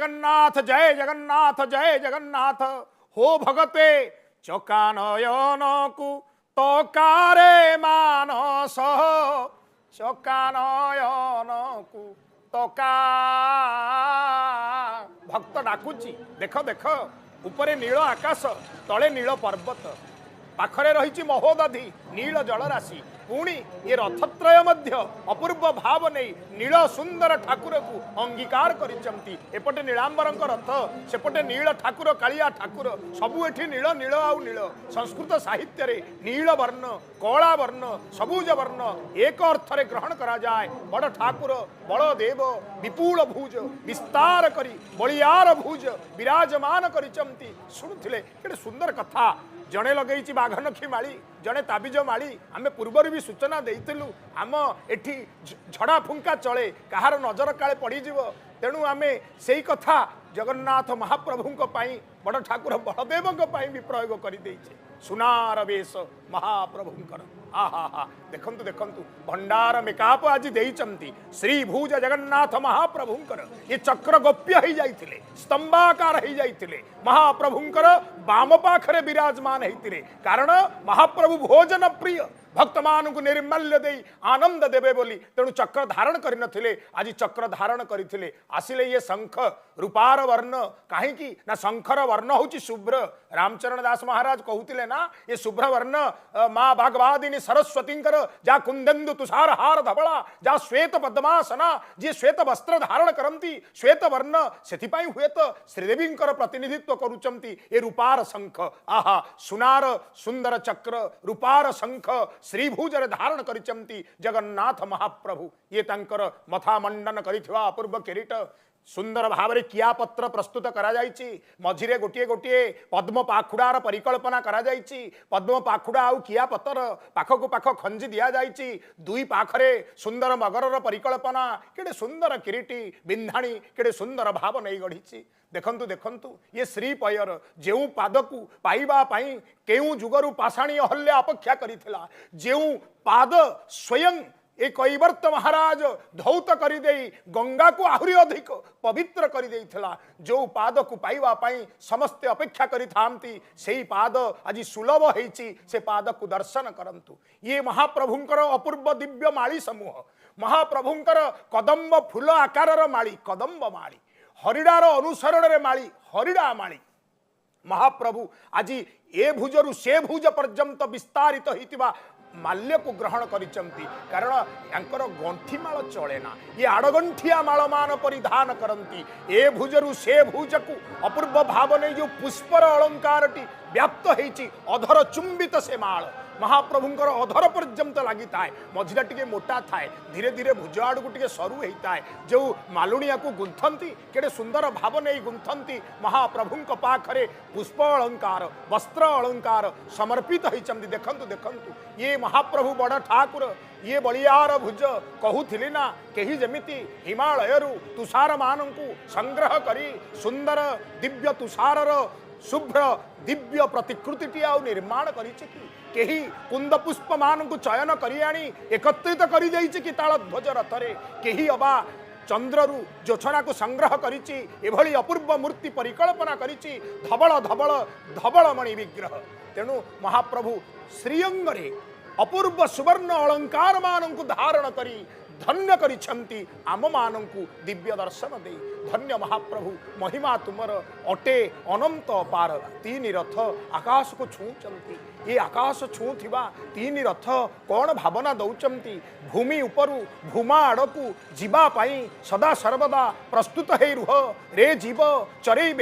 जय जगन्नाथ हो भगते चकानयन को तकारे मानस चकानयन को तका भक्त डाकुची देख देख ऊपर नील आकाश तले नील पर्वत पाखरे रही महोदधि नील जलराशि पुणी ये रथत्रय मध्य अपूर्व भाव नहीं नील सुंदर ठाकुर को अंगीकार करिसेंती एपटे नीलांबर रथ सेपटे नील ठाकुर कालिया ठाकुर सबू एठी नील नील आउ नील संस्कृत साहित्य रे नील वर्ण कला वर्ण सबुज वर्ण एक अर्थरे ग्रहण करा जाए बड़ ठाकुर बलदेव विपुल भुज विस्तार करी बलियार भुज विराजमान करिसेंती शुणुथिले केते सुंदर कथा जड़े लगे बाघनखी माली जड़े ताबिज माली आम पूर्वर भी सूचना देलु आम एठी झड़ा फुंका चले कहार नजर काले पड़ज तेणु आम से कथा जगन्नाथ महाप्रभु बड़ ठाकुर बलदेव भी प्रयोग कर सुनार वेश महाप्रभुंकर आहा हा देखंतु देखंतु भंडार मेकाप आज देइचंती श्री भुज जगन्नाथ महाप्रभुंकर ये चक्र गोप्य हो जाइथिले स्तंभाकार हो जाइथिले महाप्रभुंकर बाम पाखरे विराजमान होइतिले कारण महाप्रभु भोजन प्रिय भक्त मान को निर्मल्य दे आनंद देवे बोली तेणु चक्र धारण कर नथिले आज चक्र धारण करथिले आसिले ये शंख रूपार वर्ण कहीं ना शंखर वर्ण होची शुभ्र रामचरण दास महाराज कहते ना ये शुभ्र वर्ण माँ भागवादिनी सरस्वती जा कुंदेन्दु तुषार हार धवला जा श्वेत पद्मासना जी श्वेत वस्त्र धारण करती श्वेत वर्ण से हुए तो श्रीदेवी प्रतिनिधित्व करुचंती ये रूपार शंख आहा सुनार सुंदर चक्र रूपार शंख श्रीभुजरे धारण करिचंती जगन्नाथ महाप्रभु ये तंकर मथा मंडन करिथिवा अपूर्व किरीट सुंदर भाव में किया पत्र प्रस्तुत करा जायछि मझिरे गोटे गोटे पद्म पाखुड़ार परिकल्पना करा जायछि पद्म पाखुड़ा आउ किया पत्र पाखकु पाख खंजी दिया जायछि दुई पाखरे सुंदर मगरर परिकल्पना केडे सुंदर किरीटी बिंधाणी केडे सुंदर भाव नहीं गढ़ी देखंतु देखंतु ये श्रीपयर जेउ पादकु पाइबा पाई केउ जुगरु पाषाणी अहल्या अपेक्षा करिथिला जेउ पाद स्वयं ए कैवर्त महाराज धौत करदे गंगा को आहरी अधिक पवित्र करदेला जो पाद को पाइबा पाई समस्ते अपेक्षा करिथांती सेही पाद आज सुलभ होईची से पाद को दर्शन करंतु ये महाप्रभुंकर अपूर्व दिव्य माली समूह महाप्रभुंकर कदम्ब फूल आकारर माली कदम्ब माली हरिडार अनुसरण रे माली हरिडा माली महाप्रभु आज ए भुजरु से भुज पर्यंत विस्तारित होइतिबा माल्य को ग्रहण करिचंती कारण यांकर गंठीमाल चले ना ये आड़गंठिया माल मान परिधान करती ए भुजरु से भुज को अपूर्व भाव नहीं जो पुष्पर अलंकारटी व्याप्त होईची अधर चुंबित से माल महाप्रभुंकर अधर पर्यंत लगी थाए मझिरा टिके मोटा थाए धीरे धीरे भुज आड़ को टिके सरू होता है जो मालुनिया को गुंथंती केड़े सुंदर भाव नहीं गुंथंती महाप्रभुंक पाखरे पुष्प अलंकार वस्त्र अलंकार समर्पित होइचंती देखंतु देखंतु ये महाप्रभु बड़ ठाकुर ये बलियार भुज कहूथिली ना कहीं जमिति हिमालयरु तुषार मानंकु संग्रह करी सुंदर दिव्य तुषारर शुभ्र दिव्य प्रतिकृति आउ निर्माण करिछि केही कुंद पुष्प मान को चयन करी आनी एकत्रित करी जाइछि कि ताल ध्वज रथरे केही अबा चंद्ररु जोछना को संग्रह करिछि एभली अपूर्व मूर्ति परिकल्पना करिछि धवल धवल धवलमणि विग्रह तेणु महाप्रभु श्रीअंगरे अपूर्व सुवर्ण अलंकार मान को धारण करी धन्य करिछंती आम मानंकु दिव्य दर्शन दे धन्य महाप्रभु महिमा तुमर अटे अनंत अपार तीन रथ आकाश को छूचंती ये आकाश छूथिबा तीन रथ कौन भावना दौचंती भूमि उपरु भूमा आड़कू जीवा पाई सदा सर्वदा प्रस्तुत है रुह रे जीव चरई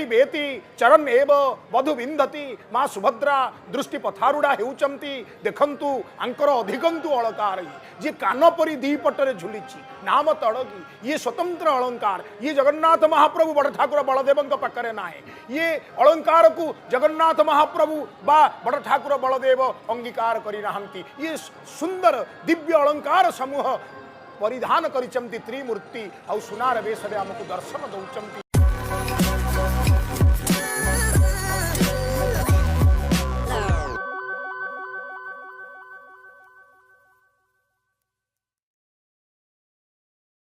बेती चरण एव वधु विंदती माँ सुभद्रा दृष्टि पथारुड़ा हेउचंती देखंतु आंकर अधिकंतु अलंकार जी कान परी दी पटरे झुलिची नाम तड़गी ये स्वतंत्र अलंकार ये जगन्नाथ महाप्रभु बड़ ठाकुर बलदेव पाखरे ना है ये अलंकार को जगन्नाथ महाप्रभु बा बड़ ठाकुर बलदेव अंगीकार करी नाहंती ये सुंदर दिव्य अलंकार समूह परिधान करिचंती त्रिमूर्ति आउ सुनार वेश आमको दर्शन दौचंती।